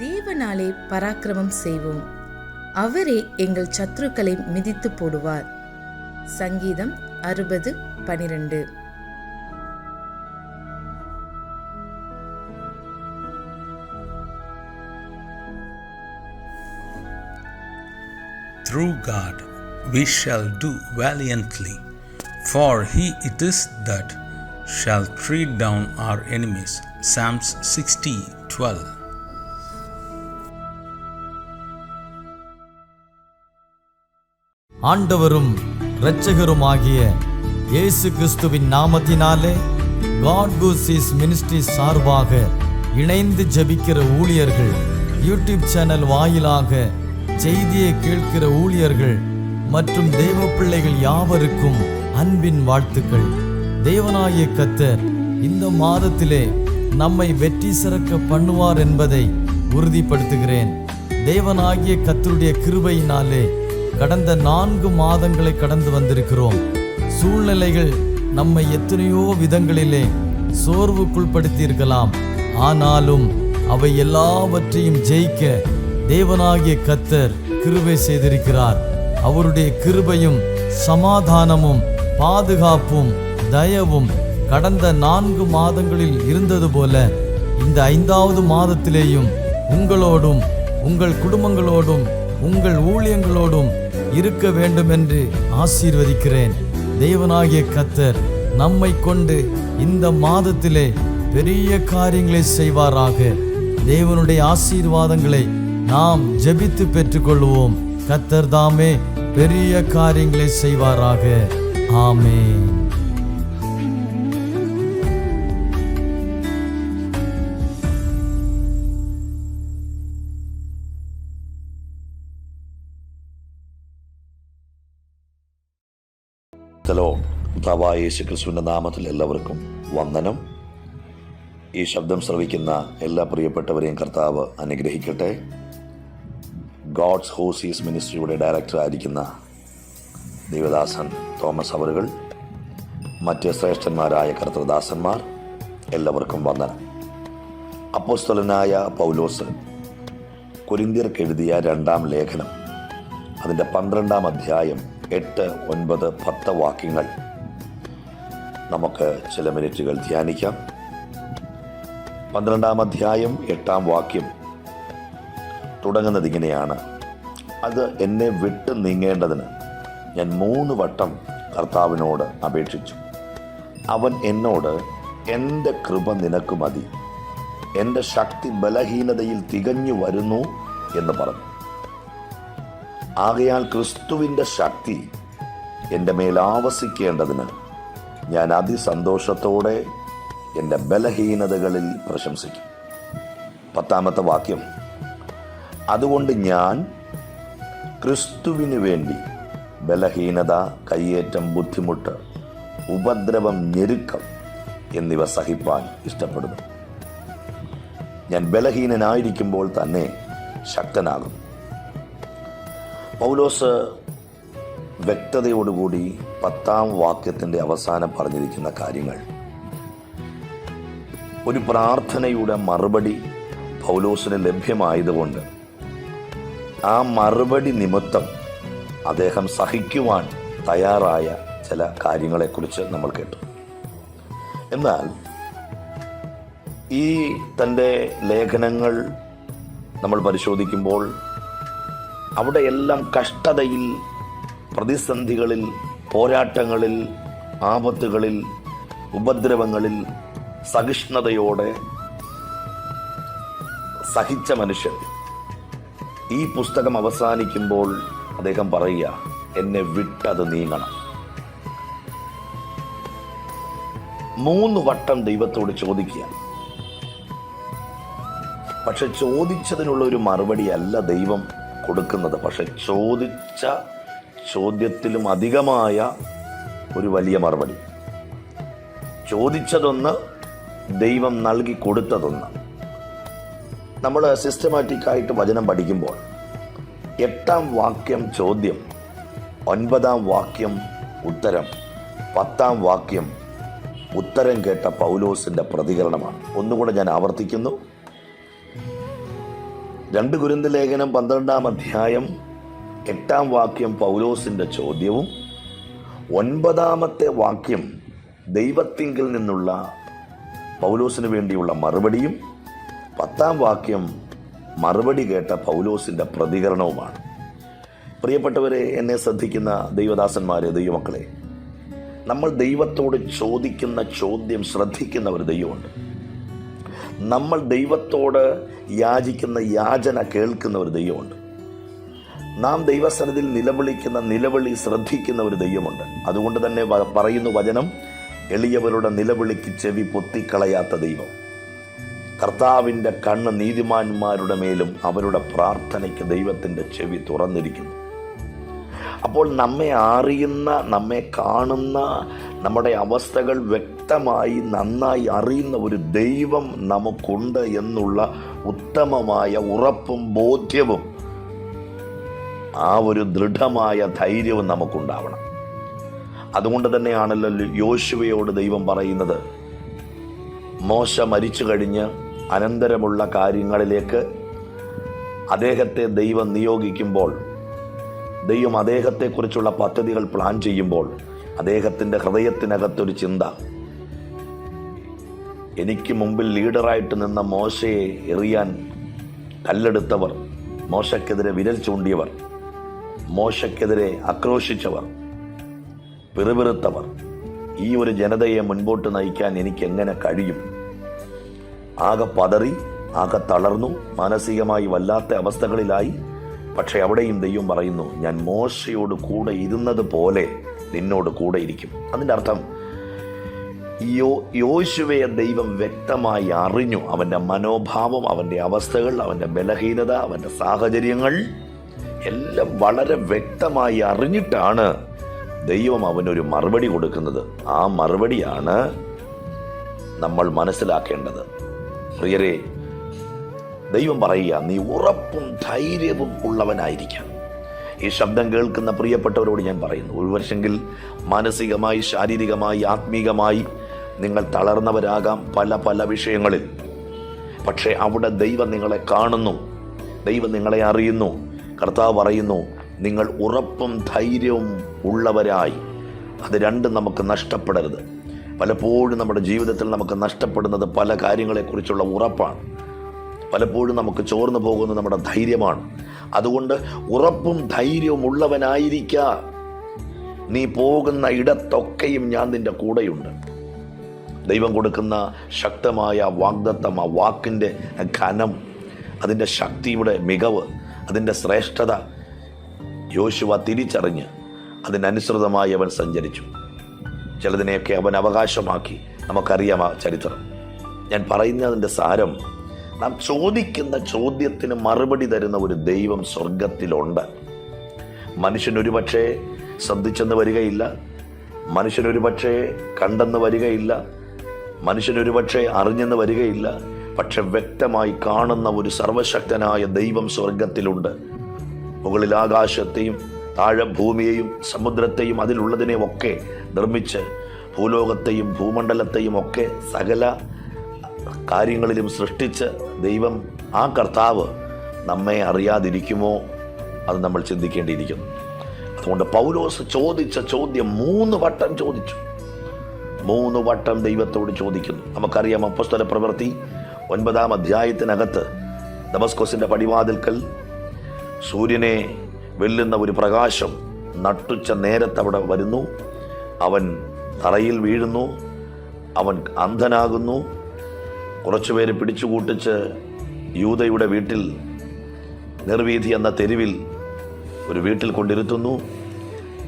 தேவனாலே பராக்கிரமம் செய்வோம். அவரே எங்கள் சத்துருக்களை மிதித்து போடுவார். சங்கீதம் 60:12. Through God we shall do valiantly, for he it is that shall tread down our enemies. Psalms 60:12. ஆண்டவரும் இரட்சகருமாகிய இயேசு கிறிஸ்துவின் நாமத்தினாலே காட் கூசிஸ் மினிஸ்ட்ரி சார்பாக இணைந்து ஜெபிக்கிற ஊழியர்கள், யூடியூப் சேனல் வாயிலாக செய்தியை கேட்கிற ஊழியர்கள் மற்றும் தேவ பிள்ளைகள் யாவருக்கும் அன்பின் வாழ்த்துக்கள். தேவனாகிய கர்த்தர் இந்த மாதத்திலே நம்மை வெற்றி சிறக்க பண்ணுவார் என்பதை உறுதிப்படுத்துகிறேன். தேவனாகிய கர்த்தருடைய கிருபையினாலே கடந்த 4 மாதங்களை கடந்து வந்திருக்கிறோம். சூழ்நிலைகள் நம்மை எத்தனையோ விதங்களிலே சோர்வுக்குள்படுத்தி இருக்கலாம். ஆனாலும் அவை எல்லாவற்றையும் ஜெயிக்க தேவனாகிய கர்த்தர் கிருபை செய்திருக்கிறார். அவருடைய கிருபையும் சமாதானமும் பாதுகாப்பும் தயவும் கடந்த 4 மாதங்களில் இருந்தது போல இந்த 5வது மாதத்திலேயும் உங்களோடும் உங்கள் குடும்பங்களோடும் உங்கள் ஊழியங்களோடும் இருக்க வேண்டும் என்று ஆசீர்வதிக்கிறேன். தேவனாகிய கர்த்தர் நம்மை கொண்டு இந்த மாதத்திலே பெரிய காரியங்களை செய்வாராக. தேவனுடைய ஆசீர்வாதங்களை நாம் ஜெபித்து பெற்றுக்கொள்வோம். கர்த்தர் தாமே பெரிய காரியங்களை செய்வாராக. ஆமென். കർത്താവായ യേശു ക്രിസ്തുവിൻ്റെ നാമത്തിൽ എല്ലാവർക്കും വന്ദനം. ഈ ശബ്ദം ശ്രവിക്കുന്ന എല്ലാ പ്രിയപ്പെട്ടവരെയും കർത്താവ് അനുഗ്രഹിക്കട്ടെ. ഗോഡ്സ് ഹോസീസ് മിനിസ്ട്രിയുടെ ഡയറക്ടറായിരിക്കുന്ന ദേവദാസൻ തോമസ് അവറുകൾ, മറ്റ് ശ്രേഷ്ഠന്മാരായ കർത്തൃദാസന്മാർ, എല്ലാവർക്കും വന്ദനം. അപ്പോസ്തലനായ പൗലോസ് കൊരിന്ത്യർക്ക് എഴുതിയ 2-ാം ലേഖനം, അതിൻ്റെ 12-ാം അധ്യായം 8, 9, 10 വാക്യങ്ങൾ നമുക്ക് ചില മിനിറ്റുകൾ ധ്യാനിക്കാം. 12-ാം അധ്യായം 8-ാം വാക്യം തുടങ്ങുന്നത് ഇങ്ങനെയാണ്: അത് എന്നെ വിട്ട് നീങ്ങേണ്ടതിന് ഞാൻ 3 വട്ടം കർത്താവിനോട് അപേക്ഷിച്ചു. അവൻ എന്നോട്, എൻ്റെ കൃപ നിനക്ക് മതി, എൻ്റെ ശക്തി ബലഹീനതയിൽ തികഞ്ഞു വരുന്നു എന്ന് പറഞ്ഞു. ആകയാൽ ക്രിസ്തുവിൻ്റെ ശക്തി എൻ്റെ മേൽ ആവസിക്കേണ്ടതിന് ഞാൻ അതിസന്തോഷത്തോടെ എൻ്റെ ബലഹീനതകളിൽ പ്രശംസിക്കും. 10-ാമത്തെ വാക്യം: അതുകൊണ്ട് ഞാൻ ക്രിസ്തുവിന് വേണ്ടി ബലഹീനത, കയ്യേറ്റം, ബുദ്ധിമുട്ട്, ഉപദ്രവം, ഞെരുക്കം എന്നിവ സഹിപ്പാൻ ഇഷ്ടപ്പെടുന്നു. ഞാൻ ബലഹീനനായിരിക്കുമ്പോൾ തന്നെ ശക്തനാകും. പൗലോസ് വ്യക്തതയോടുകൂടി 10-ാം വാക്യത്തിൻ്റെ അവസാനം പറഞ്ഞിരിക്കുന്ന കാര്യങ്ങൾ, ഒരു പ്രാർത്ഥനയുടെ മറുപടി പൗലോസിന് ലഭ്യമായതുകൊണ്ട് ആ മറുപടി നിമിത്തം അദ്ദേഹം സഹിക്കുവാൻ തയ്യാറായ ചില കാര്യങ്ങളെക്കുറിച്ച് നമ്മൾ കേട്ടു. എന്നാൽ ഈ തൻ്റെ ലേഖനങ്ങൾ നമ്മൾ പരിശോധിക്കുമ്പോൾ അവിടെയെല്ലാം കഷ്ടതയിൽ, പ്രതിസന്ധികളിൽ, പോരാട്ടങ്ങളിൽ, ആപത്തുകളിൽ, ഉപദ്രവങ്ങളിൽ സഹിഷ്ണുതയോടെ സഹിച്ച മനുഷ്യൻ ഈ പുസ്തകം അവസാനിക്കുമ്പോൾ അദ്ദേഹം പറയുക, എന്നെ വിട്ടത് നീങ്ങണം. 3 വട്ടം ദൈവത്തോട് ചോദിക്കുക. പക്ഷെ ചോദിച്ചതിനുള്ള ഒരു മറുപടി അല്ല ദൈവം കൊടുക്കുന്നത്. പക്ഷെ ചോദിച്ച ചോദ്യത്തിലും അധികമായ ഒരു വലിയ മറുപടി. ചോദിച്ചതൊന്ന്, ദൈവം നൽകി കൊടുത്തതൊന്ന്. നമ്മൾ സിസ്റ്റമാറ്റിക്കായിട്ട് വചനം പഠിക്കുമ്പോൾ 8-ാം വാക്യം ചോദ്യം, 9-ാം വാക്യം ഉത്തരം, 10-ാം വാക്യം ഉത്തരം കേട്ട പൗലോസിൻ്റെ പ്രതികരണമാണ്. ഒന്നുകൂടെ ഞാൻ ആവർത്തിക്കുന്നു. 2 കൊരിന്ത്യർ ലേഖനം 12-ാം അധ്യായം 8-ാം വാക്യം പൗലോസിൻ്റെ ചോദ്യവും 9-ാമത്തെ വാക്യം ദൈവത്തിങ്കിൽ നിന്നുള്ള പൗലോസിന് വേണ്ടിയുള്ള മറുപടിയും 10-ാം വാക്യം മറുപടി കേട്ട പൗലോസിൻ്റെ പ്രതികരണവുമാണ്. പ്രിയപ്പെട്ടവരെ, എന്നെ ശ്രദ്ധിക്കുന്ന ദൈവദാസന്മാരെ, ദൈവമക്കളെ, നമ്മൾ ദൈവത്തോട് ചോദിക്കുന്ന ചോദ്യം ശ്രദ്ധിക്കുന്ന ഒരു ദൈവമുണ്ട്. നമ്മൾ ദൈവത്തോട് യാചിക്കുന്ന യാചന കേൾക്കുന്ന ഒരു ദൈവമുണ്ട്. നാം ദൈവസന്നിധിയിൽ നിലവിളിക്കുന്ന നിലവിളി ശ്രദ്ധിക്കുന്ന ഒരു ദൈവമുണ്ട്. അതുകൊണ്ട് തന്നെ പറയുന്നു വചനം, എളിയവരുടെ നിലവിളിക്ക് ചെവി പൊത്തിക്കളയാത്ത ദൈവം. കർത്താവിൻ്റെ കണ്ണ് നീതിമാന്മാരുടെ മേലും അവരുടെ പ്രാർത്ഥനയ്ക്ക് ദൈവത്തിൻ്റെ ചെവി തുറന്നിരിക്കുന്നു. അപ്പോൾ നമ്മെ അറിയുന്ന, നമ്മെ കാണുന്ന, നമ്മുടെ അവസ്ഥകൾ വ്യക്തമായി നന്നായി അറിയുന്ന ഒരു ദൈവം നമുക്കുണ്ട് എന്നുള്ള ഉത്തമമായ ഉറപ്പും ബോധ്യവും ആ ഒരു ദൃഢമായ ധൈര്യവും നമുക്കുണ്ടാവണം. അതുകൊണ്ട് തന്നെയാണല്ലോ യോശുവയോട് ദൈവം പറയുന്നത്, മോശ മരിച്ചു കഴിഞ്ഞ് അനന്തരമുള്ള കാര്യങ്ങളിലേക്ക് അദ്ദേഹത്തെ ദൈവം നിയോഗിക്കുമ്പോൾ, ദൈവം അദ്ദേഹത്തെക്കുറിച്ചുള്ള പദ്ധതികൾ പ്ലാൻ ചെയ്യുമ്പോൾ അദ്ദേഹത്തിൻ്റെ ഹൃദയത്തിനകത്തൊരു ചിന്ത, എനിക്ക് മുമ്പിൽ ലീഡറായിട്ട് നിന്ന മോശയെ എറിയാൻ കല്ലെടുത്തവർ, മോശയ്ക്കെതിരെ വിരൽ ചൂണ്ടിയവർ, മോശയ്ക്കെതിരെ ആക്രോശിച്ചവർ, പിറുപിറുത്തവർ, ഈ ഒരു ജനതയെ മുൻപോട്ട് നയിക്കാൻ എനിക്ക് എങ്ങനെ കഴിയും? ആകെ പതറി, ആകെ തളർന്നു, മാനസികമായി വല്ലാത്ത അവസ്ഥകളിലായി. പക്ഷെ അവിടെയും ദൈവം പറയുന്നു, ഞാൻ മോശയോട് കൂടെ ഇരുന്നത് പോലെ നിന്നോട് കൂടെ ഇരിക്കും. അതിൻ്റെ അർത്ഥം യോശുവയെ ദൈവം വ്യക്തമായി അറിഞ്ഞു. അവൻ്റെ മനോഭാവം, അവൻ്റെ അവസ്ഥകൾ, അവൻ്റെ ബലഹീനത, അവൻ്റെ സാഹചര്യങ്ങൾ എല്ലാം വളരെ വ്യക്തമായി അറിഞ്ഞിട്ടാണ് ദൈവം അവനൊരു മറുപടി കൊടുക്കുന്നത്. ആ മറുപടിയാണ് നമ്മൾ മനസ്സിലാക്കേണ്ടത്. പ്രിയരെ, ദൈവം പറയുക, നീ ഉറപ്പും ധൈര്യവും ഉള്ളവനായിരിക്കാം. ഈ ശബ്ദം കേൾക്കുന്ന പ്രിയപ്പെട്ടവരോട് ഞാൻ പറയുന്നു, ഒരു വർഷമെങ്കിൽ മാനസികമായി, ശാരീരികമായി, ആത്മീകമായി നിങ്ങൾ തളർന്നവരാകാം പല പല വിഷയങ്ങളിൽ. പക്ഷേ അവിടെ ദൈവം നിങ്ങളെ കാണുന്നു, ദൈവം നിങ്ങളെ അറിയുന്നു. കർത്താവ് പറയുന്നു, നിങ്ങൾ ഉറപ്പും ധൈര്യവും ഉള്ളവരായി. അത് രണ്ടും നമുക്ക് നഷ്ടപ്പെടരുത്. പലപ്പോഴും നമ്മുടെ ജീവിതത്തിൽ നമുക്ക് നഷ്ടപ്പെടുന്നത് പല കാര്യങ്ങളെക്കുറിച്ചുള്ള ഉറപ്പാണ്. പലപ്പോഴും നമുക്ക് ചോർന്നു പോകുന്നത് നമ്മുടെ ധൈര്യമാണ്. അതുകൊണ്ട് ഉറപ്പും ധൈര്യവും ഉള്ളവനായിരിക്കുക. നീ പോകുന്ന ഇടത്തൊക്കെയും ഞാൻ നിന്റെ കൂടെയുണ്ട്. ദൈവം കൊടുക്കുന്ന ശക്തമായ വാഗ്ദത്തം, ആ വാക്കിൻ്റെ ഘനം, അതിൻ്റെ ശക്തിയുടെ മികവ്, അതിൻ്റെ ശ്രേഷ്ഠത യോശുവ തിരിച്ചറിഞ്ഞ് അതിനനുസൃതമായി അവൻ സഞ്ചരിച്ചു. ചിലതിനെയൊക്കെ അവൻ അവകാശമാക്കി. നമുക്കറിയാം ആ ചരിത്രം. ഞാൻ പറയുന്നതിൻ്റെ സാരം, നാം ചോദിക്കുന്ന ചോദ്യത്തിന് മറുപടി തരുന്ന ഒരു ദൈവം സ്വർഗത്തിലുണ്ട്. മനുഷ്യനൊരു പക്ഷേ ശ്രദ്ധിച്ചെന്ന് വരികയില്ല, മനുഷ്യനൊരു പക്ഷേ കണ്ടെന്ന് വരികയില്ല, മനുഷ്യനൊരു പക്ഷേ അറിഞ്ഞെന്ന് വരികയില്ല. പക്ഷെ വ്യക്തമായി കാണുന്ന ഒരു സർവശക്തനായ ദൈവം സ്വർഗത്തിലുണ്ട്. മുകളിൽ ആകാശത്തെയും താഴെ ഭൂമിയെയും സമുദ്രത്തെയും അതിലുള്ളതിനെയും ഒക്കെ നിർമ്മിച്ച് ഭൂലോകത്തെയും ഭൂമണ്ഡലത്തെയും ഒക്കെ സകല കാര്യങ്ങളിലും സൃഷ്ടിച്ച് ദൈവം, ആ കർത്താവ് നമ്മെ അറിയാതിരിക്കുമോ? അത് നമ്മൾ ചിന്തിക്കേണ്ടിയിരിക്കുന്നു. അതുകൊണ്ട് പൗലോസ് ചോദിച്ച ചോദ്യം 3 വട്ടം ചോദിച്ചു. 3 വട്ടം ദൈവത്തോട് ചോദിക്കുന്നു. നമുക്കറിയാം, അപ്പോസ്തല പ്രവൃത്തി 9-ാം അധ്യായത്തിനകത്ത് ദമസ്കോസിൻ്റെ പടിവാതിൽക്കൽ സൂര്യനെ വെല്ലുന്ന ഒരു പ്രകാശം നട്ടുച്ച നേരത്ത് അവിടെ വരുന്നു. അവൻ തറയിൽ വീഴുന്നു, അവൻ അന്ധനാകുന്നു. കുറച്ചുപേര് പിടിച്ചുകൂട്ടിച്ച് യൂദയുടെ വീട്ടിൽ, നിർവീഥി എന്ന തെരുവിൽ ഒരു വീട്ടിൽ കൊണ്ടിരുത്തുന്നു.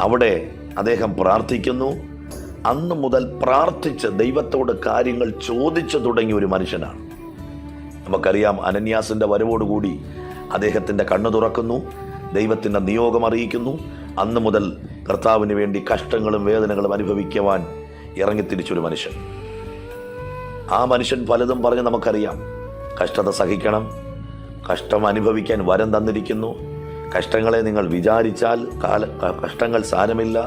അവിടെ അദ്ദേഹം പ്രാർത്ഥിക്കുന്നു. അന്ന് മുതൽ പ്രാർത്ഥിച്ച് ദൈവത്തോട് കാര്യങ്ങൾ ചോദിച്ചു തുടങ്ങിയ ഒരു മനുഷ്യനാണ്. നമുക്കറിയാം, അനന്യാസിൻ്റെ വരവോടുകൂടി അദ്ദേഹത്തിൻ്റെ കണ്ണു തുറക്കുന്നു, ദൈവത്തിൻ്റെ നിയോഗം അറിയിക്കുന്നു. അന്ന് മുതൽ കർത്താവിന് വേണ്ടി കഷ്ടങ്ങളും വേദനകളും അനുഭവിക്കുവാൻ ഇറങ്ങിത്തിരിച്ചൊരു മനുഷ്യൻ. ആ മനുഷ്യൻ പലതും പറഞ്ഞ് നമുക്കറിയാം. കഷ്ടത സഹിക്കണം, കഷ്ടം അനുഭവിക്കാൻ വരം തന്നിരിക്കുന്നു, കഷ്ടങ്ങളെ നിങ്ങൾ വിചാരിച്ചാൽ കഷ്ടങ്ങൾ സാരമില്ല,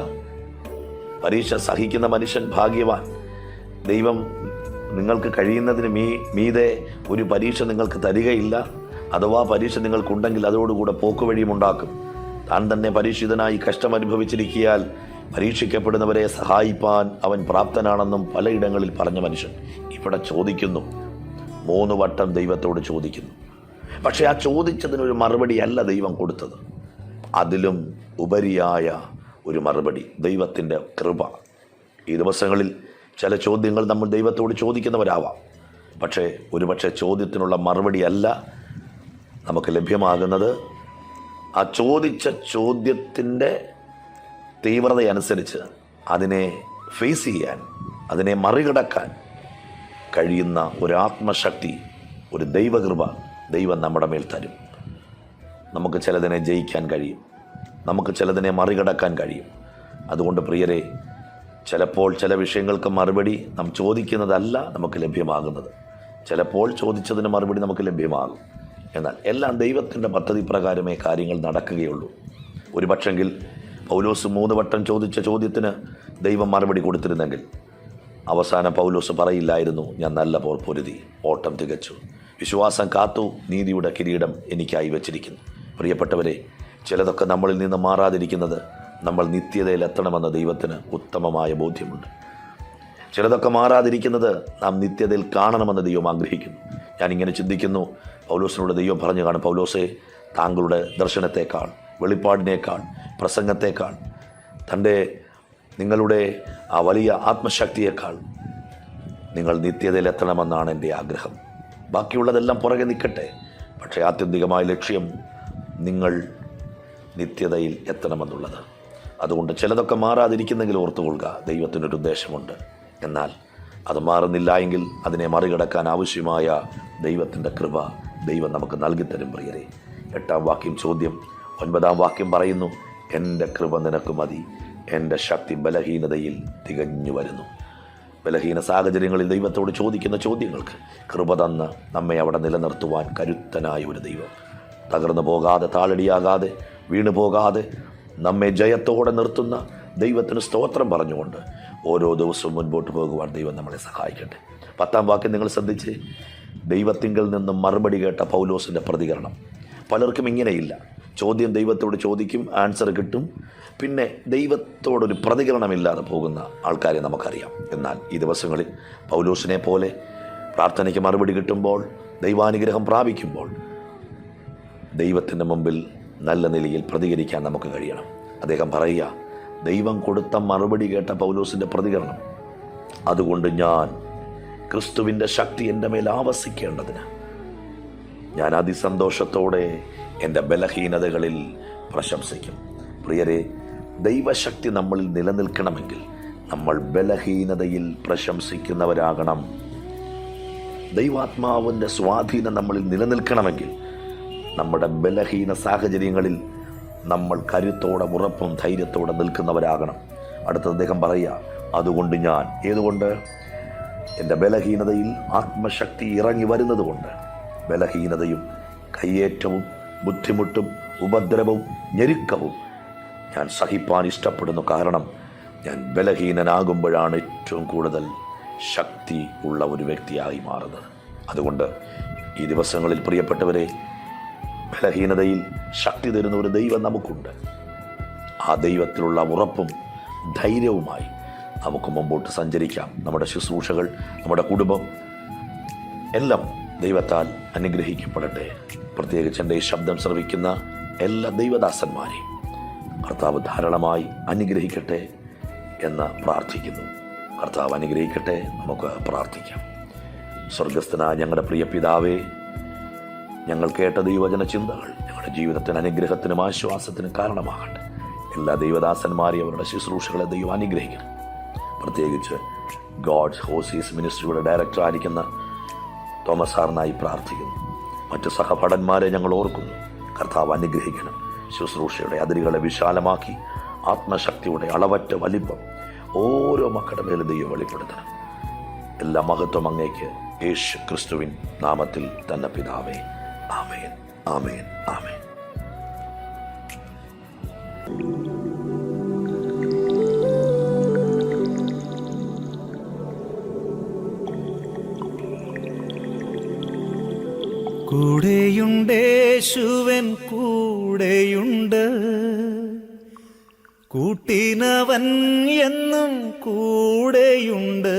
പരീക്ഷ സഹിക്കുന്ന മനുഷ്യൻ ഭാഗ്യവാൻ, ദൈവം നിങ്ങൾക്ക് കഴിയുന്നതിന് മീതെ ഒരു പരീക്ഷ നിങ്ങൾക്ക് തരികയില്ല, അഥവാ പരീക്ഷ നിങ്ങൾക്കുണ്ടെങ്കിൽ അതോടുകൂടെ പോക്കുവഴിയുമുണ്ടാക്കും. താൻ തന്നെ പരീക്ഷിതനായി കഷ്ടം അനുഭവിച്ചിരിക്കിയാൽ പരീക്ഷിക്കപ്പെടുന്നവരെ സഹായിപ്പാൻ അവൻ പ്രാപ്തനാണെന്നും പലയിടങ്ങളിൽ പറഞ്ഞ മനുഷ്യൻ ഇവിടെ ചോദിക്കുന്നു. 3 വട്ടം ദൈവത്തോട് ചോദിക്കുന്നു. പക്ഷെ ആ ചോദിച്ചതിനൊരു മറുപടിയല്ല ദൈവം കൊടുത്തത്. അതിലും ഉപരിയായ ഒരു മറുപടി, ദൈവത്തിൻ്റെ കൃപ. ഈ ദിവസങ്ങളിൽ ചില ചോദ്യങ്ങൾ നമ്മൾ ദൈവത്തോട് ചോദിക്കുന്നവരാവാം. പക്ഷേ ഒരുപക്ഷെ ചോദ്യത്തിനുള്ള മറുപടിയല്ല നമുക്ക് ലഭ്യമാകുന്നത്. ആ ചോദിച്ച ചോദ്യത്തിൻ്റെ തീവ്രതയനുസരിച്ച് അതിനെ ഫേസ് ചെയ്യാൻ, അതിനെ മറികടക്കാൻ കഴിയുന്ന ഒരു ആത്മശക്തി, ഒരു ദൈവകൃപ ദൈവം നമ്മുടെ മേൽ തരും. നമുക്ക് ചിലതിനെ ജയിക്കാൻ കഴിയും, നമുക്ക് ചിലതിനെ മറികടക്കാൻ കഴിയും. അതുകൊണ്ട് പ്രിയരെ, ചിലപ്പോൾ ചില വിഷയങ്ങൾക്ക് മറുപടി നാം ചോദിക്കുന്നതല്ല നമുക്ക് ലഭ്യമാകുന്നത്. ചിലപ്പോൾ ചോദിച്ചതിന് മറുപടി നമുക്ക് ലഭ്യമാകും. എന്നാൽ എല്ലാം ദൈവത്തിൻ്റെ പദ്ധതി പ്രകാരമേ കാര്യങ്ങൾ നടക്കുകയുള്ളൂ. ഒരു പക്ഷെങ്കിൽ പൗലോസ് 3 വട്ടം ചോദിച്ച ചോദ്യത്തിന് ദൈവം മറുപടി കൊടുത്തിരുന്നെങ്കിൽ അവസാനം പൗലോസ് പറയില്ലായിരുന്നു, ഞാൻ നല്ല പോർ പൊരുതി, ഓട്ടം തികച്ചു, വിശ്വാസം കാത്തു, നീതിയുടെ കിരീടം എനിക്കായി വച്ചിരിക്കുന്നു. പ്രിയപ്പെട്ടവരെ, ചിലതൊക്കെ നമ്മളിൽ നിന്ന് മാറാതിരിക്കുന്നത് നമ്മൾ നിത്യതയിൽ എത്തണമെന്ന് ദൈവത്തിന് ഉത്തമമായ ബോധ്യമുണ്ട്. ചിലതൊക്കെ മാറാതിരിക്കുന്നത് നാം നിത്യതയിൽ കാണണമെന്ന് ദൈവം ആഗ്രഹിക്കുന്നു. ഞാനിങ്ങനെ ചിന്തിക്കുന്നു, പൗലോസിനോട് ദൈവം പറഞ്ഞു കാണും, പൗലോസേ, താങ്കളുടെ ദർശനത്തേക്കാൾ, വെളിപ്പാടിനേക്കാൾ, പ്രസംഗത്തേക്കാൾ, നിങ്ങളുടെ ആ വലിയ ആത്മശക്തിയേക്കാൾ നിങ്ങൾ നിത്യതയിൽ എത്തണമെന്നാണ് എൻ്റെ ആഗ്രഹം. ബാക്കിയുള്ളതെല്ലാം പുറകെ നിൽക്കട്ടെ. പക്ഷേ ആത്യന്തികമായ ലക്ഷ്യം നിങ്ങൾ നിത്യതയിൽ എത്തണമെന്നുള്ളത്. അതുകൊണ്ട് ചിലതൊക്കെ മാറാതിരിക്കുന്നെങ്കിൽ ഓർത്തുകൊള്ളുക, ദൈവത്തിനൊരു ഉദ്ദേശമുണ്ട്. എന്നാൽ അത് മാറുന്നില്ല എങ്കിൽ അതിനെ മറികടക്കാൻ ആവശ്യമായ ദൈവത്തിൻ്റെ കൃപ ദൈവം നമുക്ക് നൽകിത്തരും. പ്രിയരെ, 8-ാം വാക്യം ചോദ്യം, 9-ാം വാക്യം പറയുന്നു, എൻ്റെ കൃപ നിനക്ക് മതി, എൻ്റെ ശക്തി ബലഹീനതയിൽ തികഞ്ഞു വരുന്നു. ബലഹീന സാഹചര്യങ്ങളിൽ ദൈവത്തോട് ചോദിക്കുന്ന ചോദ്യങ്ങൾക്ക് കൃപ തന്ന് നമ്മെ അവിടെ നിലനിർത്തുവാൻ കരുത്തനായ ഒരു ദൈവം, തകർന്നു പോകാതെ, താളടിയാകാതെ, വീണു പോകാതെ നമ്മെ ജയത്തോടെ നിർത്തുന്ന ദൈവത്തിന് സ്തോത്രം പറഞ്ഞുകൊണ്ട് ഓരോ ദിവസവും മുൻപോട്ട് പോകുവാൻ ദൈവം നമ്മളെ സഹായിക്കട്ടെ. 10-ാം വാക്യം നിങ്ങൾ ശ്രദ്ധിച്ച്, ദൈവത്തിങ്കിൽ നിന്നും മറുപടി കേട്ട പൗലോസിൻ്റെ പ്രതികരണം. പലർക്കും ഇങ്ങനെയില്ല. ചോദ്യം ദൈവത്തോട് ചോദിക്കും, ആൻസർ കിട്ടും, പിന്നെ ദൈവത്തോടൊരു പ്രതികരണമില്ലാതെ പോകുന്ന ആൾക്കാരെ നമുക്കറിയാം. എന്നാൽ ഈ ദിവസങ്ങളിൽ പൗലോസിനെ പോലെ പ്രാർത്ഥനയ്ക്ക് മറുപടി കിട്ടുമ്പോൾ, ദൈവാനുഗ്രഹം പ്രാപിക്കുമ്പോൾ ദൈവത്തിൻ്റെ മുമ്പിൽ നല്ല നിലയിൽ പ്രതികരിക്കാൻ നമുക്ക് കഴിയണം. അദ്ദേഹം പറയുക, ദൈവം കൊടുത്ത മറുപടി കേട്ട പൗലോസിൻ്റെ പ്രതികരണം, അതുകൊണ്ട് ഞാൻ ക്രിസ്തുവിൻ്റെ ശക്തി എൻ്റെ മേൽ ആവസിക്കേണ്ടതിന് ഞാൻ അതിസന്തോഷത്തോടെ എൻ്റെ ബലഹീനതകളിൽ പ്രശംസിക്കും. പ്രിയരെ, ദൈവശക്തി നമ്മളിൽ നിലനിൽക്കണമെങ്കിൽ നമ്മൾ ബലഹീനതയിൽ പ്രശംസിക്കുന്നവരാകണം. ദൈവാത്മാവിൻ്റെ സ്വാധീനം നമ്മളിൽ നിലനിൽക്കണമെങ്കിൽ നമ്മുടെ ബലഹീന സാഹചര്യങ്ങളിൽ നമ്മൾ കരുത്തോടെ, ഉറപ്പും ധൈര്യത്തോടെ നിൽക്കുന്നവരാകണം. അടുത്ത അദ്ദേഹം പറയുക, അതുകൊണ്ട് ഞാൻ, ഏതുകൊണ്ട്? എൻ്റെ ബലഹീനതയിൽ ആത്മശക്തി ഇറങ്ങി വരുന്നത് കൊണ്ട്. ബലഹീനതയും കയ്യേറ്റവും ബുദ്ധിമുട്ടും ഉപദ്രവവും ഞെരുക്കവും ഞാൻ സഹിപ്പാൻ ഇഷ്ടപ്പെടുന്നു. കാരണം ഞാൻ ബലഹീനനാകുമ്പോഴാണ് ഏറ്റവും കൂടുതൽ ശക്തി ഉള്ള ഒരു വ്യക്തിയായി മാറുന്നത്. അതുകൊണ്ട് ഈ ദിവസങ്ങളിൽ പ്രിയപ്പെട്ടവരെ, ബലഹീനതയിൽ ശക്തി തരുന്ന ഒരു ദൈവം നമുക്കുണ്ട്. ആ ദൈവത്തിലുള്ള ഉറപ്പും ധൈര്യവുമായി നമുക്ക് മുമ്പോട്ട് സഞ്ചരിക്കാം. നമ്മുടെ ശുശ്രൂഷകൾ, നമ്മുടെ കുടുംബം എല്ലാം ദൈവത്താൽ അനുഗ്രഹിക്കപ്പെടട്ടെ. പ്രത്യേകിച്ച് എൻ്റെ ഈ ശബ്ദം ശ്രവിക്കുന്ന എല്ലാ ദൈവദാസന്മാരെയും കർത്താവ് ധാരാളമായി അനുഗ്രഹിക്കട്ടെ എന്ന് പ്രാർത്ഥിക്കുന്നു. കർത്താവ് അനുഗ്രഹിക്കട്ടെ. നമുക്ക് പ്രാർത്ഥിക്കാം. സ്വർഗസ്ഥനായ ഞങ്ങളുടെ പ്രിയ പിതാവേ, ഞങ്ങൾ കേട്ട ദൈവവചന ചിന്തകൾ ഞങ്ങളുടെ ജീവിതത്തിന് അനുഗ്രഹത്തിനും ആശ്വാസത്തിനും കാരണമാകട്ടെ. എല്ലാ ദൈവദാസന്മാരെയും അവരുടെ ശുശ്രൂഷകളെ ദൈവം അനുഗ്രഹിക്കണം. പ്രത്യേകിച്ച് ഗോഡ്സ് ഹോസീസ് മിനിസ്ട്രിയുടെ ഡയറക്ടർ ആയിരിക്കുന്ന തോമസ് സാറിനായി പ്രാർത്ഥിക്കുന്നു. മറ്റ് സഹഭടന്മാരെ ഞങ്ങൾ ഓർക്കുന്നു. കർത്താവ് അനുഗ്രഹിക്കണം. ശുശ്രൂഷയുടെ അതിരുകളെ വിശാലമാക്കി ആത്മശക്തിയുടെ അളവറ്റ വലിപ്പം ഓരോ മക്കളുടെ മേലും ദൈവം വെളിപ്പെടുത്തണം. എല്ലാ മഹത്വം അങ്ങേക്ക് യേശു ക്രിസ്തുവിൻ നാമത്തിൽ തന്നെ പിതാവേ. ആമേൻ, ആമേൻ, ആമേൻ. കൂടെയുണ്ടേശുവൻ കൂടെയുണ്ട്, കൂട്ടിനവൻ എന്നും കൂടെയുണ്ട്.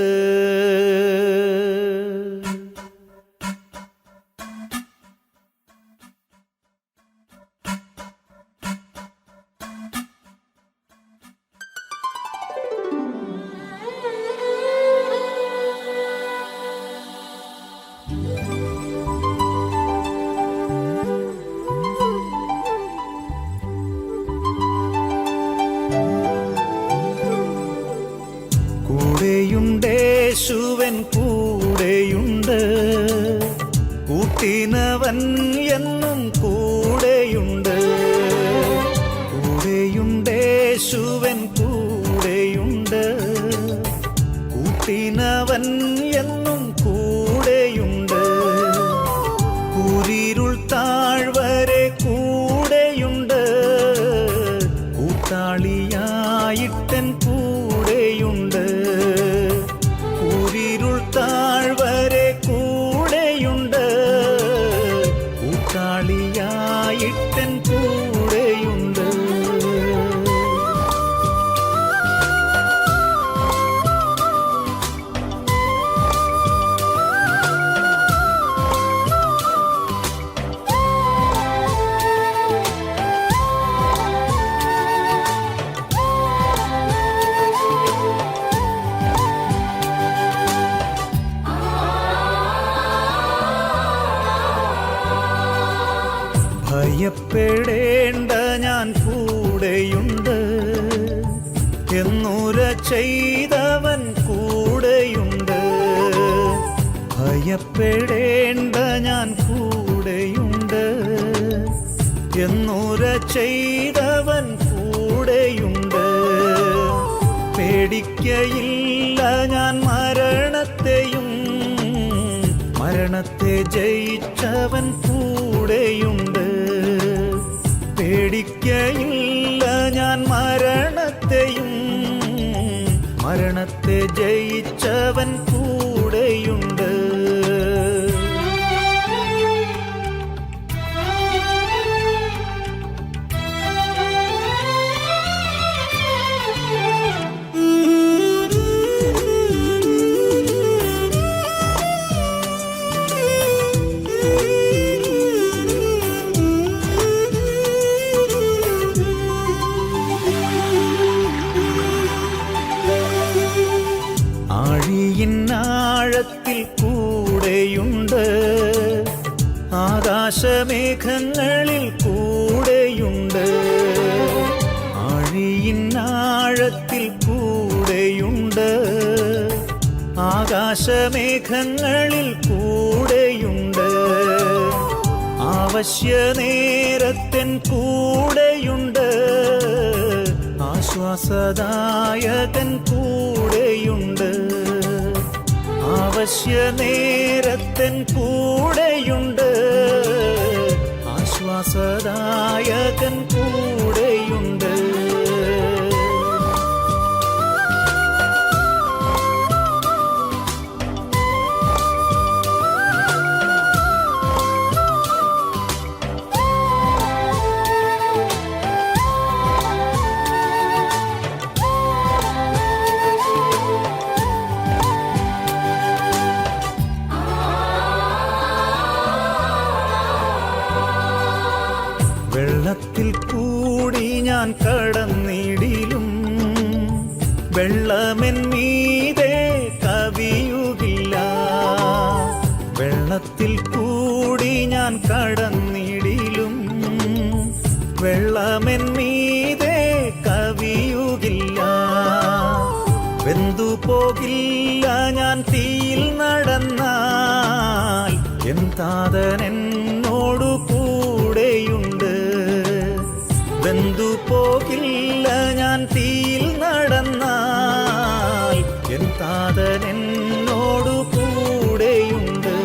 കൂടെയുണ്ടേശുവൻ കൂടെയുണ്ട്, കൂട്ടിനവൻ എന്നും കൂടെയുണ്ട്. കൂടെയുണ്ടേശുവൻ കൂടെയുണ്ട്, കൂട്ടിനവൻ എന്നും കൂടെയുണ്ട്. കൂരിരുൾ താഴ്വരെ കൂടെയുണ്ട്, കൂട്ടാളിയായിട്ടൻ കൂടെയുണ്ട്. കൂരിരുൾ താഴ്വരെ കൂടെയുണ്ട്, കൂട്ടാളിയായിട്ടൻ കൂടെയുണ്ട്. ഭയപ്പെടേണ്ട ഞാൻ കൂടെയുണ്ട്, എന്നുര ചെയ്തവൻ കൂടെയുണ്ട്. ഭയപ്പെടേണ്ട ഞാൻ കൂടെയുണ്ട്, എന്നുര ചെയ്തവൻ കൂടെയുണ്ട്. പേടിക്കയില്ല ഞാൻ മരണത്തെയും, മരണത്തെ ജയിച്ചവൻ കൂടെയുണ്ട്. പേടിക്കയില്ല ഞാൻ മരണത്തെയും, മരണത്തെ ജയിച്ചവൻ കൂടെയുണ്ട്. ആഴിയിന്നാഴത്തിൽ കൂടെയുണ്ട്, ആകാശമേഘങ്ങളിൽ കൂടെയുണ്ട്. ആഴിയിന്നാഴത്തിൽ കൂടെയുണ്ട്, ആകാശമേഘങ്ങളിൽ കൂടെയുണ്ട്. ആവശ്യനേരത്തൻ കൂടെയുണ്ട്, ആശ്വാസദായകൻ കൂടെയുണ്ട്. ആവശ്യനേരത്തൻ കൂടെയുണ്ട്, ആശ്വാസദായകൻ കൂടെയുണ്ട്. വെള്ളത്തിൽ കൂടി ഞാൻ കടന്നിടിലും, വെള്ളമെൻ മീതെ കവിയുകില്ല. വെള്ളത്തിൽ കൂടി ഞാൻ കടന്നിടിലും, വെള്ളമെൻ മീതെ കവിയുകില്ല. വെന്തു പോകില്ല ഞാൻ തീയിൽ നടന്നാൽ, എൻ താതൻ എന്നോടു കൂടെയുണ്ട്. വെന്തു പോകില്ല ഞാൻ തീയിൽ നടന്നാൽ, എൻ താതൻ എന്നോടു കൂടെയുണ്ട്.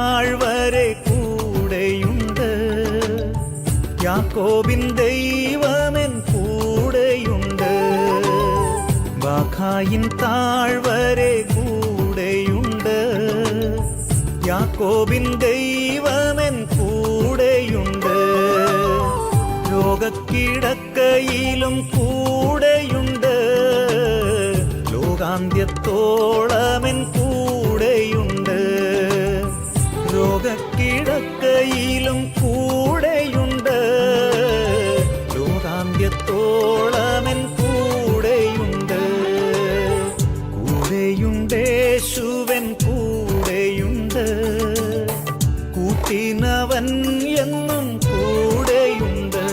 താഴ്വരെ കൂടെയുണ്ട്. യാക്കോബിൻ ദൈവമെൻ കൂടെയുണ്ട്. ബാഖായിൻ താഴ്വരെ കൂടെയുണ്ട്. യാക്കോബിൻ ദൈവമെൻ കൂടെയുണ്ട്. രോഗക്കിടക്കയിലും കൂടെയുണ്ട്. ലോകാന്ത്യത്തോളമെൻ കൂടെയുണ്ട്. രോഗക്കിടക്കയിലും കൂടെയുണ്ട്. ലോകാന്ത്യത്തോളമെൻ കൂടെയുണ്ട്. കൂടെയുണ്ടേശുവൻ കൂടെയുണ്ട്. കൂട്ടിനവൻ എന്നും കൂടെയുണ്ട്.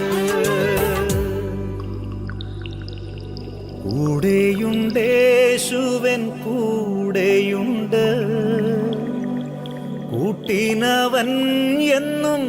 കൂടെയുണ്ടേശുവൻ കൂടെയുണ്ട്. കൂട്ടിനവൻ എന്നും